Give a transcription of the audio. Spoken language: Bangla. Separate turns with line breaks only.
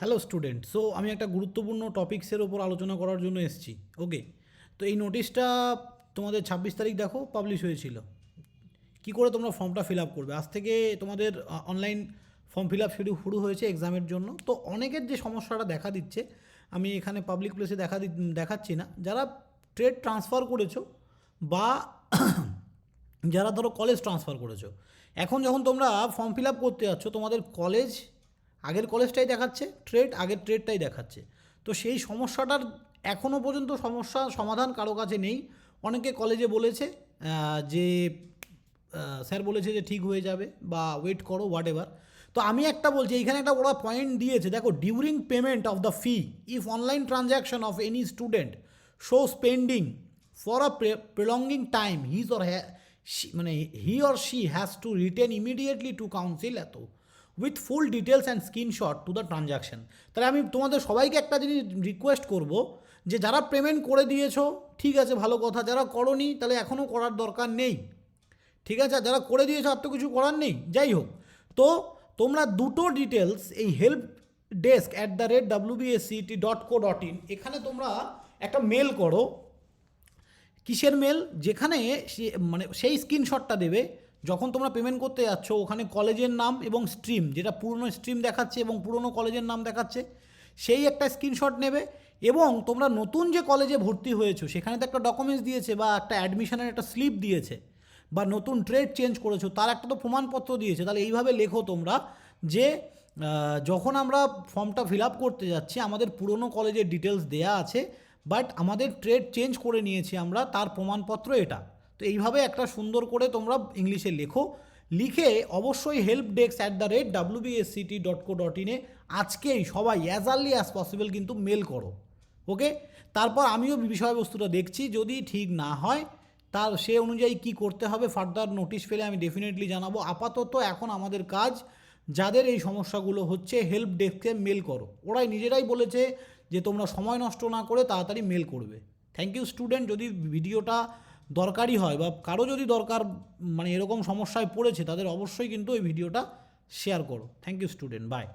হ্যালো স্টুডেন্ট, সো আমি একটা গুরুত্বপূর্ণ টপিক্সের ওপর আলোচনা করার জন্য এসেছি। ওকে, তো এই নোটিশটা তোমাদের 26 তারিখ দেখো পাবলিশ হয়েছিল। কি করে তোমরা ফর্মটা ফিল আপ করবে? আজ থেকে তোমাদের অনলাইন ফর্ম ফিল আপ শুরু হয়েছে এক্সামের জন্য। তো অনেকের যে সমস্যাটা দেখা দিচ্ছে, আমি এখানে পাবলিক প্লেসে দেখাচ্ছি না, যারা ট্রেড ট্রান্সফার করেছো বা যারা ধরো কলেজ ট্রান্সফার করেছো, এখন যখন তোমরা ফর্ম ফিল আপ করতে যাচ্ছ, তোমাদের কলেজ আগের কলেজটাই দেখাচ্ছে, ট্রেড আগের ট্রেডটাই দেখাচ্ছে। তো সেই সমস্যাটার এখনও পর্যন্ত সমস্যা সমাধান কারো কাছে নেই। অনেকে কলেজে বলেছে যে স্যার বলেছে যে ঠিক হয়ে যাবে বা ওয়েট করো, হোয়াট এভার। তো আমি একটা বলছি, এইখানে একটা ওরা পয়েন্ট দিয়েছে, দেখো, during payment of the fee if online transaction of any student shows pending for a prolonging time his or মানে he or she has to written immediately to council at with full details and screenshot to the transaction. তাহলে আমি তোমাদের সবাইকে একটা জিনিস রিকোয়েস্ট করব, যে যারা পেমেন্ট করে দিয়েছো ঠিক আছে, ভালো কথা, যারা করোনি তাহলে এখনও করার দরকার নেই, ঠিক আছে। আর যারা করে দিয়েছো আর তো কিছু করার নেই, যাই হোক। তো তোমরা দুটো ডিটেলস এই helpdesk@wbsct.co.in এখানে তোমরা একটা মেল করো। কিসের মেল? যেখানে মানে সেই স্ক্রিনশটটা দেবে যখন তোমরা পেমেন্ট করতে যাচ্ছ, ওখানে কলেজের নাম এবং স্ট্রিম, যেটা পুরনো স্ট্রিম দেখাচ্ছে এবং পুরনো কলেজের নাম দেখাচ্ছে, সেই একটা স্ক্রিনশট নেবে। এবং তোমরা নতুন যে কলেজে ভর্তি হয়েছো সেখানে তো একটা ডকুমেন্টস দিয়েছে বা একটা অ্যাডমিশনের একটা স্লিপ দিয়েছে, বা নতুন ট্রেড চেঞ্জ করেছো তার একটা তো প্রমাণপত্র দিয়েছে। তাহলে এইভাবে লেখো তোমরা যে যখন আমরা ফর্মটা ফিল আপ করতে যাচ্ছি আমাদের পুরনো কলেজের ডিটেলস দেয়া আছে, বাট আমাদের ট্রেড চেঞ্জ করে নিয়েছি আমরা, তার প্রমাণপত্র এটা। তো এইভাবে একটা সুন্দর করে তোমরা ইংলিশে লেখো, লিখে অবশ্যই helpdesk@wbsct.co.in আজকেই সবাই অ্যাজ আর্লি অ্যাজ পসিবল কিন্তু মেল করো। ওকে, তারপর আমিও বিষয়বস্তুটা দেখছি, যদি ঠিক না হয় তার সে অনুযায়ী কি করতে হবে ফার্দার নোটিশ পেলে আমি ডেফিনেটলি জানাবো। আপাতত এখন আমাদের কাজ, যাদের এই সমস্যাগুলো হচ্ছে হেল্প ডেস্কে মেল করো। ওরাই নিজেরাই বলেছে যে তোমরা সময় নষ্ট না করে তাড়াতাড়ি মেল করবে। Thank you student. যদি ভিডিওটা দরকারি হয় বা কারো যদি দরকার মানে এরকম সমস্যায় পড়েছে, তাদের অবশ্যই কিন্তু এই ভিডিওটা শেয়ার করো। Thank you student, by.